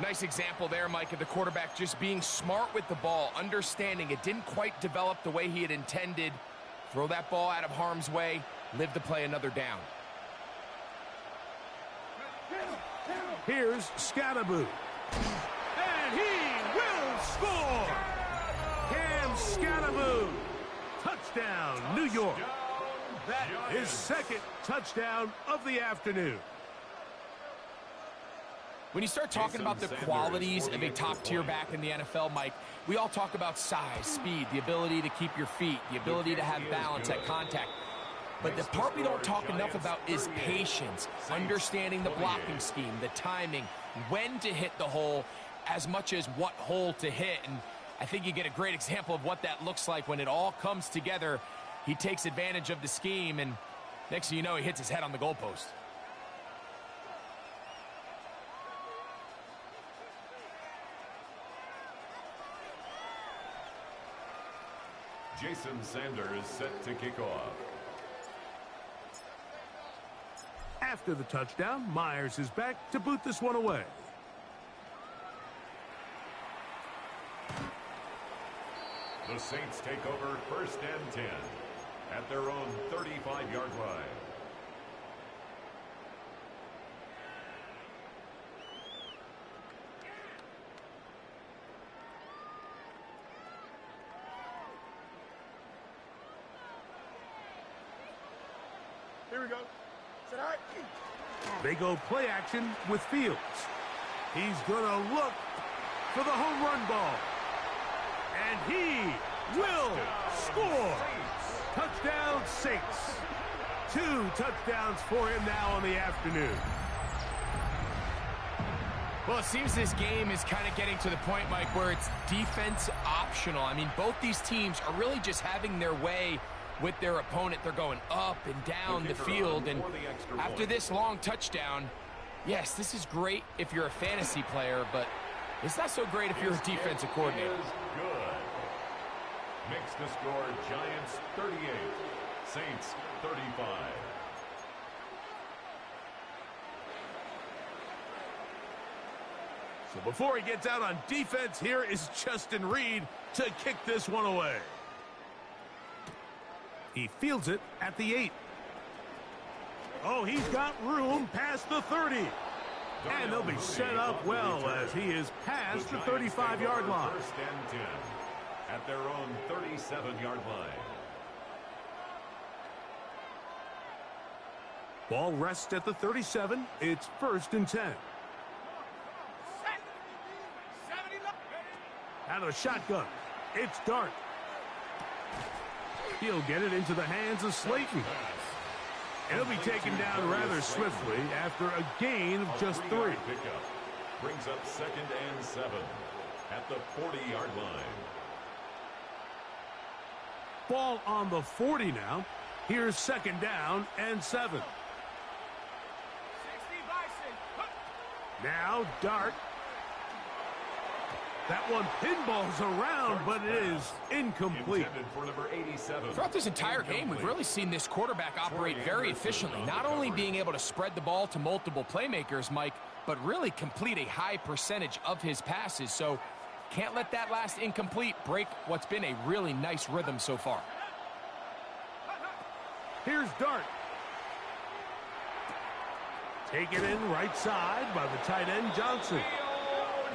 Speaker 6: Nice example there, Mike, of the quarterback just being smart with the ball, understanding it didn't quite develop the way he had intended. Throw that ball out of harm's way, live to play another down.
Speaker 3: Here's Scatterboo. And he will score! Cam Scatterboo. Touchdown, New York. That is 2nd touchdown of the afternoon.
Speaker 6: When you start talking about the qualities of a top-tier back in the NFL, Mike, we all talk about size, speed, the ability to keep your feet, the ability to have balance at contact. But the part we don't talk enough about is patience, understanding the blocking scheme, the timing, when to hit the hole, as much as what hole to hit. And I think you get a great example of what that looks like when it all comes together. He takes advantage of the scheme, and next thing you know, he hits his head on the goalpost.
Speaker 2: Jason Sanders set to kick off.
Speaker 3: After the touchdown, Myers is back to boot this one away.
Speaker 2: The Saints take over 1st and 10 at their own 35-yard line.
Speaker 5: Here we go. Sit out.
Speaker 3: They go play action with Fields. He's going to look for the home run ball. And he will score. Touchdown, Saints. 2 touchdowns for him now on the afternoon.
Speaker 6: Well, it seems this game is kind of getting to the point, Mike, where it's defense optional. I mean, both these teams are really just having their way with their opponent. They're going up and down the field, and after this long touchdown, yes, this is great if you're a fantasy player, but it's not so great if you're a defensive coordinator.
Speaker 2: Good. Makes the score Giants 38, Saints 35.
Speaker 3: So before he gets out on defense, here is Justin Reed to kick this one away. He fields it at the 8. Oh, he's got room past the 30. And they'll be set up well as he is past the 35-yard line.
Speaker 2: 1st and 10 at their own 37-yard line.
Speaker 3: Ball rests at the 37. It's 1st and 10. Out of the shotgun, it's Dart. He'll get it into the hands of Slayton. And he'll be taken down rather swiftly after a gain of just 3.
Speaker 2: Pickup brings up 2nd and 7 at the 40-yard line.
Speaker 3: Ball on the 40 now. Here's 2nd down and 7. Now Dart. That one pinballs around, but it is incomplete.
Speaker 2: For number 87.
Speaker 6: Throughout this entire game, we've really seen this quarterback operate very efficiently, not only being able to spread the ball to multiple playmakers, Mike, but really complete a high percentage of his passes. So can't let that last incomplete break what's been a really nice rhythm so far.
Speaker 3: Here's Dart. Taken in right side by the tight end Johnson.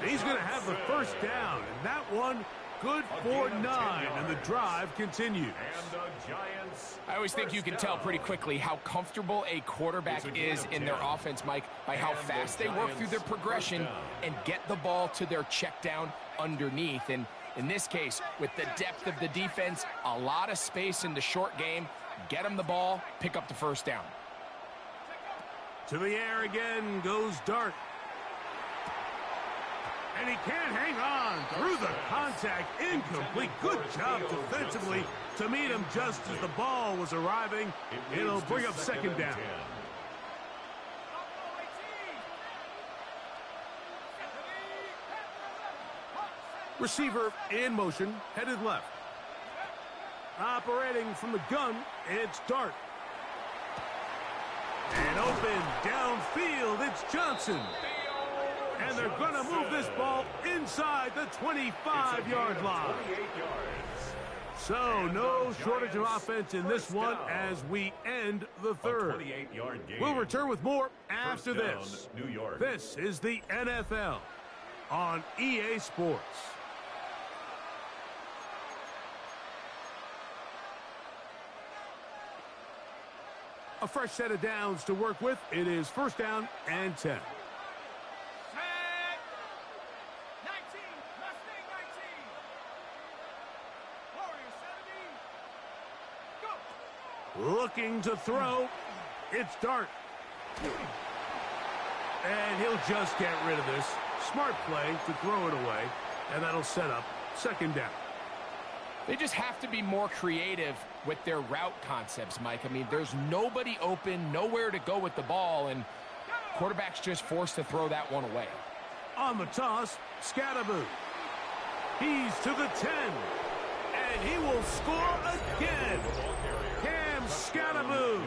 Speaker 3: He's going to have the 1st down, and that one good for 9, and the drive continues.
Speaker 2: And the Giants.
Speaker 6: I always think you can tell pretty quickly how comfortable a quarterback is in their offense, Mike, by how fast they work through their progression and get the ball to their check down underneath. And in this case, with the depth of the defense, a lot of space in the short game, get them the ball, pick up the 1st down.
Speaker 3: To the air again goes Dart. And he can't hang on through the contact. Incomplete. Good job defensively to meet him just as the ball was arriving. It'll bring up 2nd down. Receiver in motion, headed left. Operating from the gun, it's Dart. And open downfield, it's Johnson. And they're going to move this ball inside the 25-yard line. So no shortage of offense in this one as we end the 3rd. We'll return with more after this. This is the NFL on EA Sports. A fresh set of downs to work with. It is 1st down and 10. Looking to throw. It's Dart. And he'll just get rid of this. Smart play to throw it away. And that'll set up 2nd down.
Speaker 6: They just have to be more creative with their route concepts, Mike. I mean, there's nobody open, nowhere to go with the ball, and quarterback's just forced to throw that one away.
Speaker 3: On the toss, Scatterboot. He's to the 10. And he will score again. Cam Scatterboot.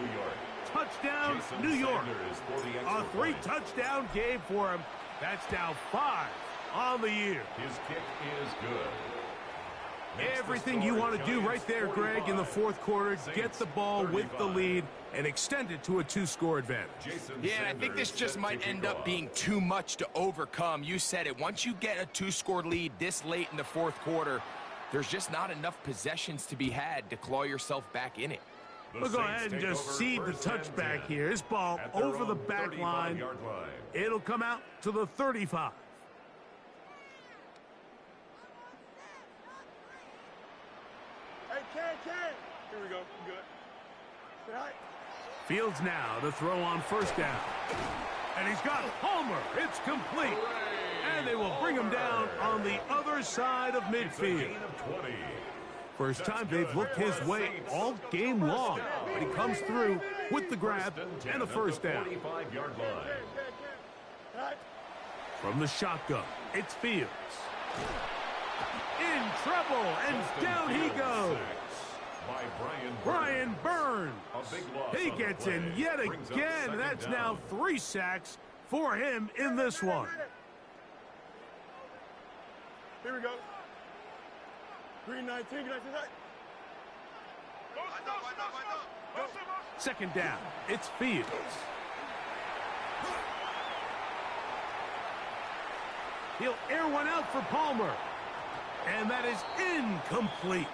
Speaker 3: Touchdown, New York.
Speaker 2: Sanders for the extra
Speaker 3: A
Speaker 2: point.
Speaker 3: 3-touchdown game for him. That's now 5 on the year.
Speaker 2: His kick is good. Makes the
Speaker 3: Everything you
Speaker 2: score
Speaker 3: want to do
Speaker 2: Giants
Speaker 3: right there, Greg, in the
Speaker 2: 45.
Speaker 3: fourth quarter, get
Speaker 2: Saints
Speaker 3: the ball with the
Speaker 2: 35.
Speaker 3: lead and extend it to a 2-score advantage.
Speaker 2: Jason
Speaker 6: Yeah, and I think this
Speaker 2: Sanders
Speaker 6: just
Speaker 2: set
Speaker 6: might
Speaker 2: to
Speaker 6: end
Speaker 2: kick
Speaker 6: up
Speaker 2: off.
Speaker 6: being too much to overcome. You said it. Once you get a 2-score lead this late in the fourth quarter, there's just not enough possessions to be had to claw yourself back in it.
Speaker 2: The
Speaker 3: We'll go
Speaker 2: Saints
Speaker 3: ahead and
Speaker 2: take
Speaker 3: just
Speaker 2: over
Speaker 3: seed the
Speaker 2: first and
Speaker 3: touchback
Speaker 2: 10
Speaker 3: here. This ball
Speaker 2: at their
Speaker 3: over the
Speaker 2: own
Speaker 3: back line.
Speaker 2: 35-yard line.
Speaker 3: It'll come out to the 35.
Speaker 5: Hey, Ken. Here we go. Good. Sit high.
Speaker 3: Fields now to throw on first down. And he's got Palmer. It's complete. And they will bring him down on the other side of
Speaker 2: It's a
Speaker 3: midfield.
Speaker 2: gain of 20.
Speaker 3: First time they've looked his way all game long. But he comes through with the grab and a first down.
Speaker 2: 45-yard line.
Speaker 5: Sit high.
Speaker 3: From the shotgun, it's Fields. In trouble, and down he goes.
Speaker 2: By
Speaker 3: Brian Burns.
Speaker 2: A big loss
Speaker 3: He
Speaker 2: on the
Speaker 3: gets
Speaker 2: play.
Speaker 3: in yet
Speaker 2: Brings up
Speaker 3: again.
Speaker 2: second
Speaker 3: That's
Speaker 2: down.
Speaker 3: now 3 sacks for him in this one.
Speaker 5: Here we go. Green 19. Green 19.
Speaker 3: Second down, it's Fields. He'll air one out for Palmer. And that is incomplete.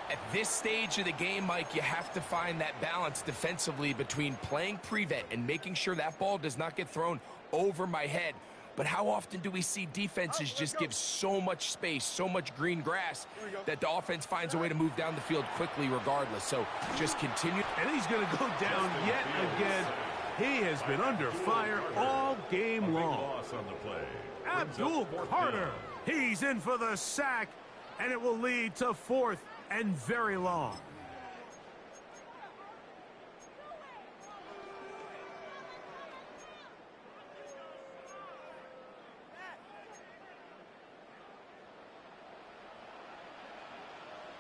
Speaker 6: At this stage of the game, Mike, you have to find that balance defensively between playing prevent and making sure that ball does not get thrown over my head. But how often do we see defenses just give so much space, so much green grass, that the offense finds a way to move down the field quickly regardless? So just continue.
Speaker 3: And he's going to go down yet again. He has been under fire all game
Speaker 2: Big
Speaker 3: long.
Speaker 2: loss on the play. Brings up
Speaker 3: Abdul
Speaker 2: fourth
Speaker 3: Carter.
Speaker 2: down.
Speaker 3: He's in for the sack, and it will lead to 4th and very long.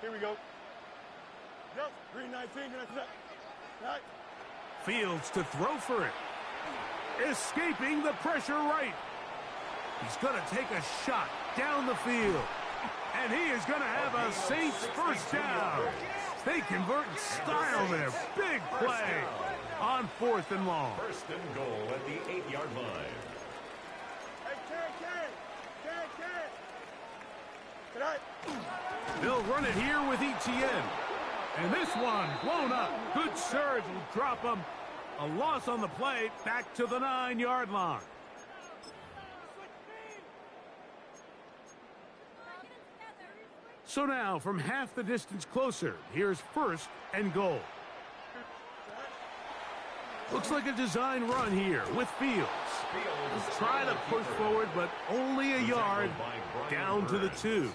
Speaker 5: Here we go. Jump. Green 19. Green 19. Right.
Speaker 3: Fields to throw for it. Escaping the pressure right. He's going to take a shot down the field. And he is going to have a Saints first down. They convert in style there. Big play on 4th and long.
Speaker 2: First and goal at the 8-yard line.
Speaker 5: Hey, Ken. Sit high.
Speaker 3: They'll run it here with Etienne. And this one blown up. Good surge will drop him. A loss on the play back to the 9-yard line. So now from half the distance closer, here's 1st and goal. Looks like a design run here with Fields.
Speaker 2: Fields
Speaker 3: Try to push forward, but only a yard down to the 2.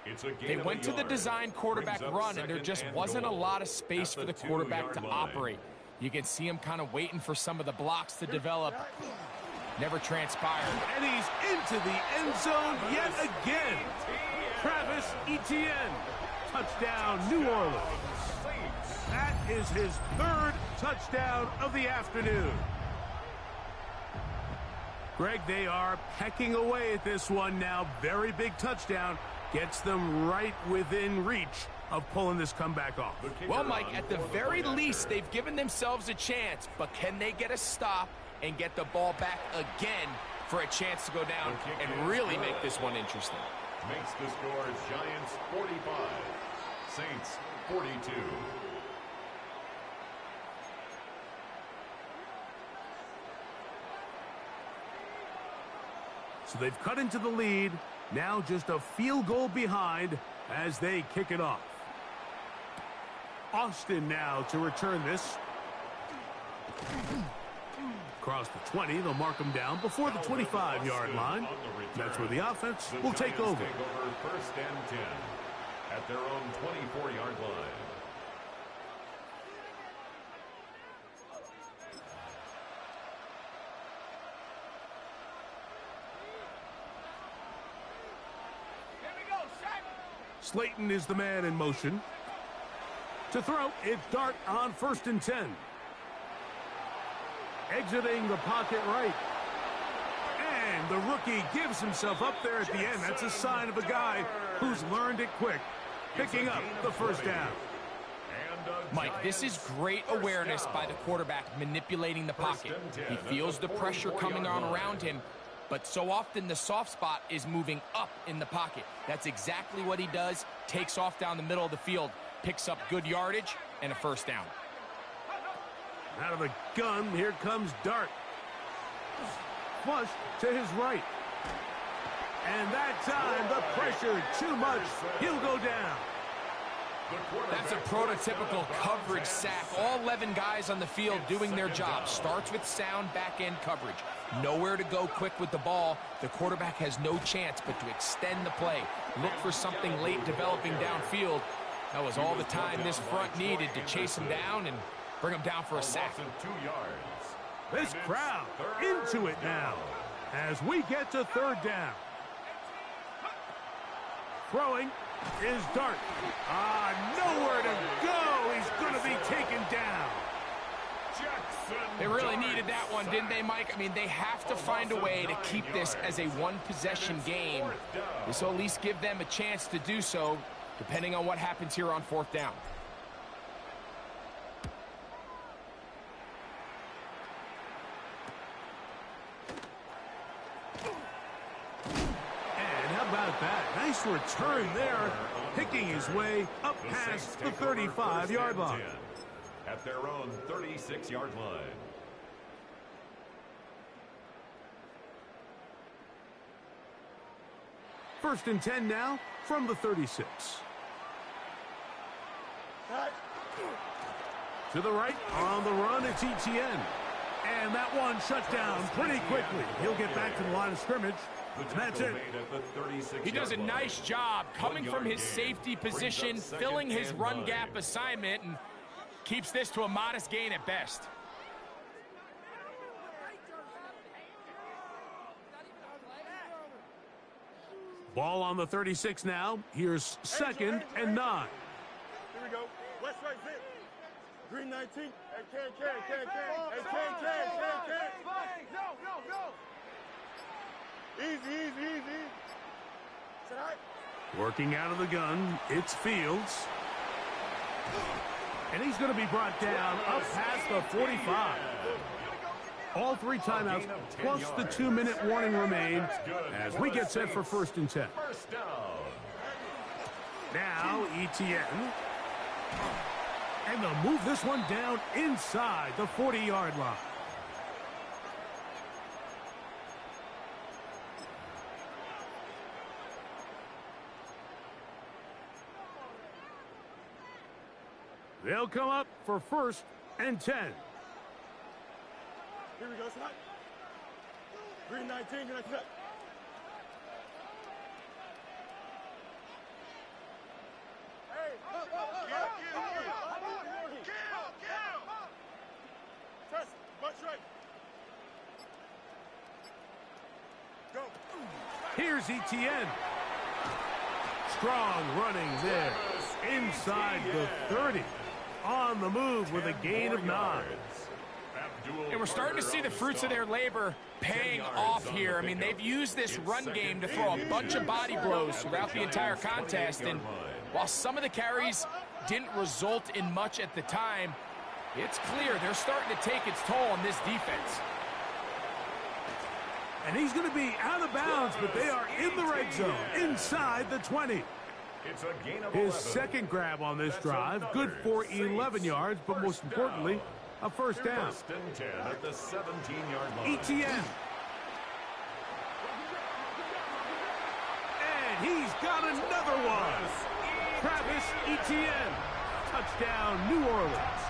Speaker 2: It's a gain
Speaker 6: They
Speaker 2: of
Speaker 6: went
Speaker 2: a
Speaker 6: to the
Speaker 2: yard.
Speaker 6: design quarterback
Speaker 2: Brings up
Speaker 6: run, and there
Speaker 2: second
Speaker 6: just
Speaker 2: and
Speaker 6: wasn't a
Speaker 2: goal
Speaker 6: lot of space
Speaker 2: at
Speaker 6: for the
Speaker 2: the
Speaker 6: quarterback to
Speaker 2: 2-yard line.
Speaker 6: operate. You can see him kind of waiting for some of the blocks to develop. Never transpired.
Speaker 3: And he's into the end zone yet again. Travis Etienne. Touchdown, New Orleans. That is his 3rd touchdown of the afternoon. Greg, they are pecking away at this one now. Very big touchdown. Gets them right within reach of pulling this comeback off.
Speaker 6: Well, Mike, at the very least, they've given themselves a chance, but can they get a stop and get the ball back again for a chance to go down and really make this one interesting?
Speaker 2: Makes the score Giants 45, Saints 42.
Speaker 3: So they've cut into the lead. Now just a field goal behind as they kick it off. Austin now to return this. Across the 20, they'll mark them down before the 25-yard line. That's where the offense will take over.
Speaker 2: Take over first and 10 at their own 24-yard line.
Speaker 1: Here we go, Shaq.
Speaker 3: Slayton is the man in motion. To throw, it's Dart on 1st and 10. Exiting the pocket right. And the rookie gives himself up there at the end. That's a sign of a guy who's learned it quick, picking up the first down.
Speaker 6: Mike, this is great awareness by the quarterback manipulating the pocket. He feels the pressure coming on around him, but so often the soft spot is moving up in the pocket. That's exactly what he does. Takes off down the middle of the field, picks up good yardage, and a first down.
Speaker 3: Out of the gun, here comes Dart. Flush to his right. And that time, the pressure too much. He'll go down.
Speaker 6: That's a prototypical coverage sack. All 11 guys on the field doing their job. Starts with sound back-end coverage. Nowhere to go quick with the ball. The quarterback has no chance but to extend the play. Look for something late developing downfield. That was all the time this front needed to chase him down and bring him down for a sack.
Speaker 3: This crowd into it now as we get to third down. Throwing is Dart. Nowhere to go. He's going to be taken down.
Speaker 6: They really needed that one, didn't they, Mike? I mean, they have to find a way to keep this as a one-possession game. This will at least give them a chance to do so, depending on what happens here on fourth down.
Speaker 3: About that. Nice return there, picking his way up past the 35-yard line.
Speaker 2: At their own 36-yard line.
Speaker 3: First and 10 now from the 36. To the right, on the run, it's Etienne. And that one shut down pretty quickly. He'll get back to the line of scrimmage. That's it.
Speaker 6: He does a nice job coming from his safety position, filling his run gap assignment, and keeps this to a modest gain at best.
Speaker 3: Ball on the 36 now. Here's second and 9.
Speaker 5: Here we go. West right zip. Green 19. Hey, can. Hey, No. Easy. Sit high.
Speaker 3: Working out of the gun, it's Fields. And he's going to be brought down up past the 45. All 3 timeouts, plus the 2-minute warning remain as we get set for first and 10. Now, Etienne. And they'll move this one down inside the 40-yard line. They'll come up for first and 10.
Speaker 5: Here we go, Scott. Green 19, you're not. Trust, much right. Go.
Speaker 3: Here's Etienne. Strong running there. Inside the 30. On the move with a gain of 9.
Speaker 6: And we're starting to see the fruits of their labor paying off here. I mean, they've used this run game to throw a bunch of body blows throughout the entire contest. And while some of the carries didn't result in much at the time, it's clear they're starting to take its toll on this defense.
Speaker 3: And he's going to be out of bounds, but they are in the red zone, inside the 20. His second grab on this drive, good for 11 yards, but most importantly, a first down.
Speaker 2: First and 10 at the 17-yard line.
Speaker 3: Etienne. And he's got another one. Travis Etienne. Touchdown, New Orleans.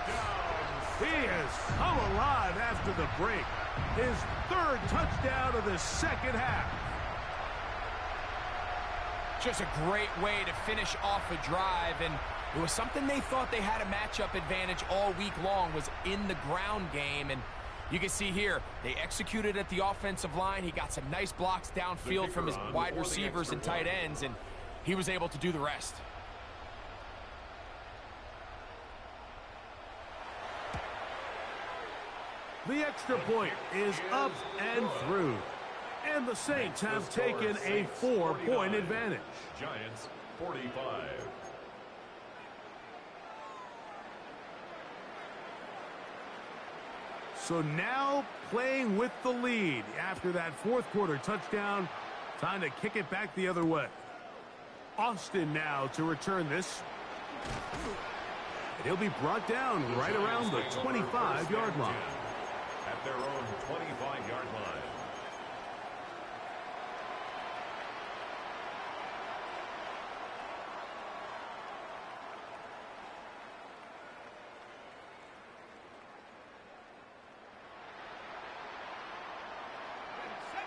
Speaker 3: He has come alive after the break. His 3rd touchdown of the second half.
Speaker 6: Just a great way to finish off a drive, and it was something they thought they had a matchup advantage all week long, was in the ground game. And you can see here, they executed at the offensive line. He got some nice blocks downfield from his wide receivers and tight ends, and he was able to do the rest.
Speaker 3: The extra point is up and through. And the Saints have taken a 4-point advantage.
Speaker 2: Giants 45.
Speaker 3: So now playing with the lead after that fourth quarter touchdown. Time to kick it back the other way. Austin now to return this. And he'll be brought down right around the 25-yard line.
Speaker 2: At their own 25-yard line.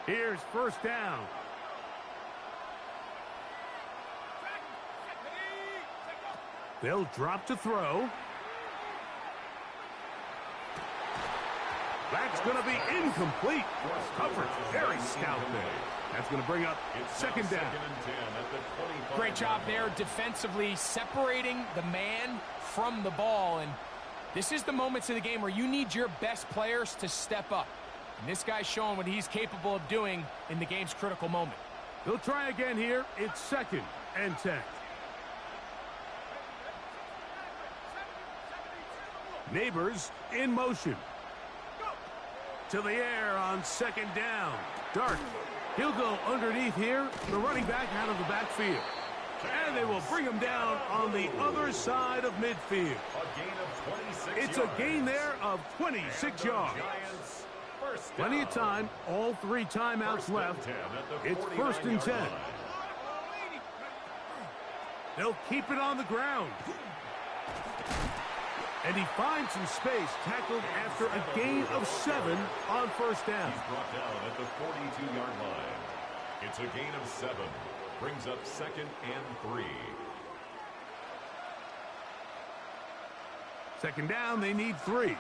Speaker 3: Here's first down. They'll drop to throw. That's going to be incomplete. Coverage very stout there. That's going to bring up second down.
Speaker 6: Great job there defensively, separating the man from the ball. And this is the moments of the game where you need your best players to step up. And this guy's showing what he's capable of doing in the game's critical moment.
Speaker 3: They'll try again here. It's 2nd and 10. Neighbors in motion. To the air on 2nd down. Dart. He'll go underneath here. The running back out of the backfield. And they will bring him down on the other side of midfield. It's a gain there of 26 yards. Plenty of time. All 3 timeouts left. It's 1st and 10. They'll keep it on the ground. And he finds some space, tackled after a gain of 7 on first down.
Speaker 2: He's brought down at the 42-yard line. It's a gain of 7. Brings up 2nd and 3.
Speaker 3: 2nd down, they need 3.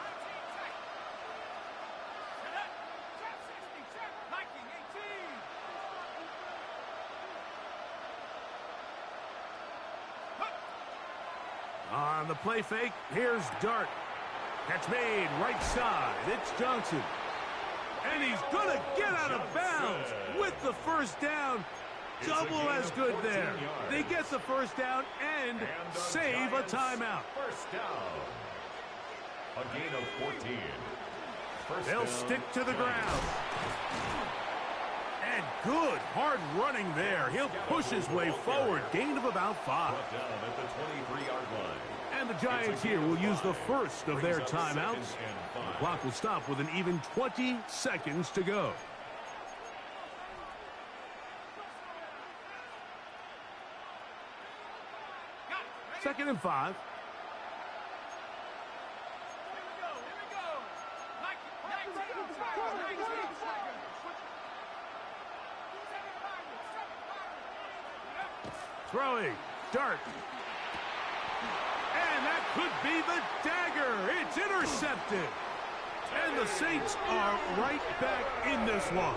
Speaker 3: On the play fake, here's Dart. Catch made right side. It's Johnson. And he's going to get out of bounds with the first down. Double as good there. They get the first down and save a timeout.
Speaker 2: First down. A gain of 14.
Speaker 3: They'll stick to the ground. And good hard running there. He'll push his way forward. Gain of about 5.
Speaker 2: Brought down at the 23-yard line.
Speaker 3: And the Giants here will use the first of their timeouts. The clock will stop with an even 20 seconds to go. Second and 5. Throwing. Dart. And that could be the dagger. It's intercepted. And the Saints are right back in this one.